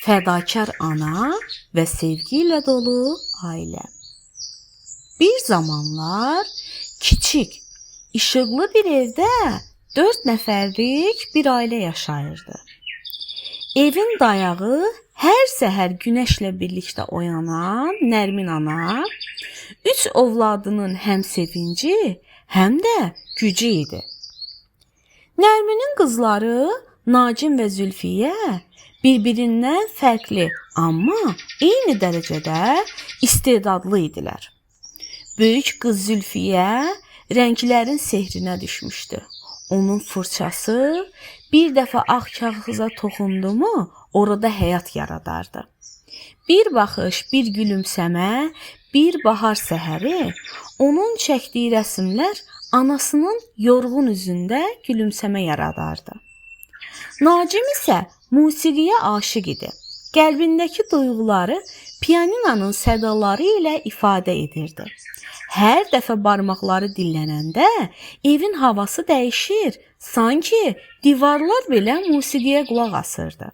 fədakar ana və sevgi ilə dolu ailə. Bir zamanlar kiçik, işıqlı bir evdə 4 nəfərlik bir ailə yaşayırdı. Evin dayağı hər səhər günəşlə birlikdə oyanan Nərmin ana 3 ovladının həm sevinci, həm də gücü idi. Nərminin qızları Nacim və Zülfiyə bir-birindən fərqli, amma eyni dərəcədə istedadlı idilər. Böyük qız Zülfiyə rənglərin sehrinə düşmüşdü. Onun fırçası bir dəfə ağ kağıza toxundu mu, orada həyat yaradardı. Bir baxış, bir gülümsəmə, bir bahar səhəri, onun çəkdiyi rəsmlər anasının yorğun üzündə gülümsəmə yaradardı. Nacim isə musiqiyə aşiq idi. Qəlbindəki duyğuları pianinanın sədaları ilə ifadə edirdi. Hər dəfə barmaqları dillənəndə evin havası dəyişir, sanki divarlar belə musiqiyə qulaq asırdı.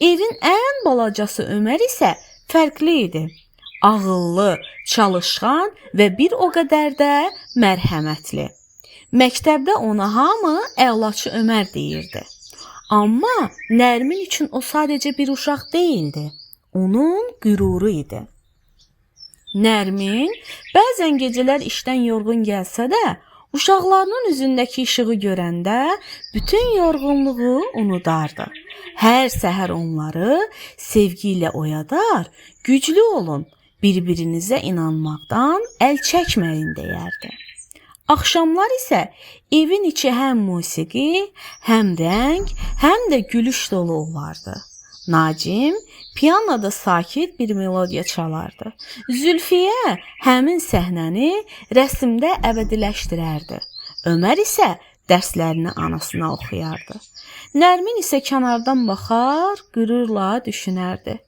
Evin ən balacası Ömər isə fərqli idi. Ağıllı, çalışqan və bir o qədər də mərhəmətli. Məktəbdə ona hamı əlaçı Ömər deyirdi. Amma Nərmin üçün o sadəcə bir uşaq deyildi. Onun qüruru idi. Nərmin bəzən gecələr işdən yorğun gəlsə də, uşaqlarının üzündəki işığı görəndə bütün yorğunluğu unudardı. Hər səhər onları sevgi ilə oyadar, güclü olun, bir-birinizə inanmaqdan əl çəkməyin deyərdi. Axşamlar isə evin içi həm musiqi, həm rəng, həm də gülüş dolu olardı. Nacim pianoda sakit bir melodiya çalardı. Zülfiyə həmin səhnəni rəsmdə əbədiləşdirərdi. Ömər isə dərslərini anasına oxuyardı. Nərmin isə kənardan baxar, qürurla düşünərdi.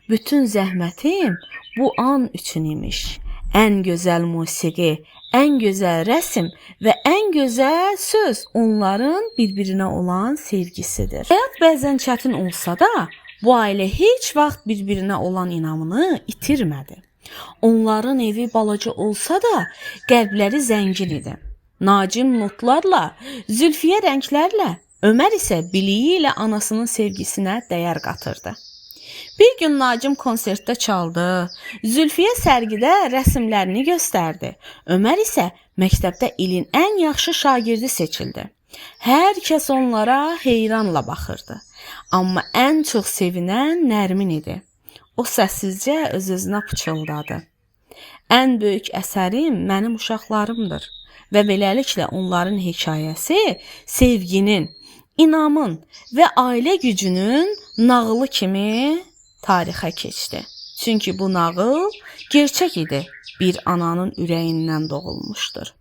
Bütün zəhmətim bu an üçün imiş. Ən gözəl musiqi, ən gözəl rəsm və ən gözəl söz onların bir-birinə olan sevgisidir. Həyat bəzən çətin olsa da, bu ailə heç vaxt bir-birinə olan inamını itirmədi. Onların evi balaca olsa da, qəlbləri zəngin idi. Nacim notlarla, Zülfiyə rənglərlə, Ömər isə biliyi ilə anasının sevgisinə dəyər qatırdı. Bir gün Nacim konsertdə çaldı, Zülfiyə sərgidə rəsmlərini göstərdi. Ömər isə məktəbdə ilin ən yaxşı şagirdi seçildi. Hər kəs onlara heyranla baxırdı. Amma ən çox sevinən Nərmin idi. O səssizcə öz-özünə pıçıldadı. Ən böyük əsərim mənim uşaqlarımdır və beləliklə onların hekayəsi sevginin, inamın və ailə gücünün nağılı kimi tarixə keçdi. Çünki bu nağıl gerçək idi, bir ananın ürəyindən doğulmuşdur.